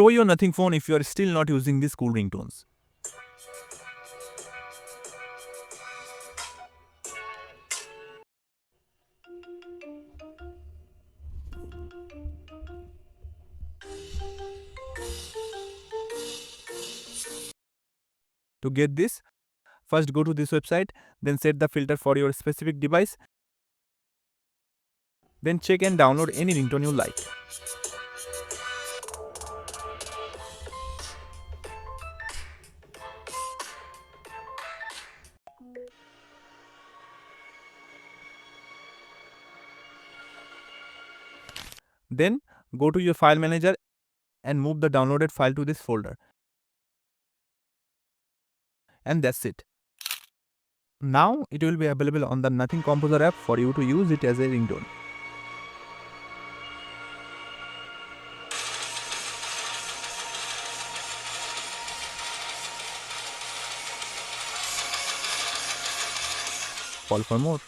throw your nothing phone if you are still not using these cool ringtones. To get this, first go to this website, then set the filter for your specific device, then check and download any ringtone you like. Then go to your file manager and move the downloaded file to this folder. And that's it. Now it will be available on the Nothing Composer app for you to use it as a ringtone. Call for more.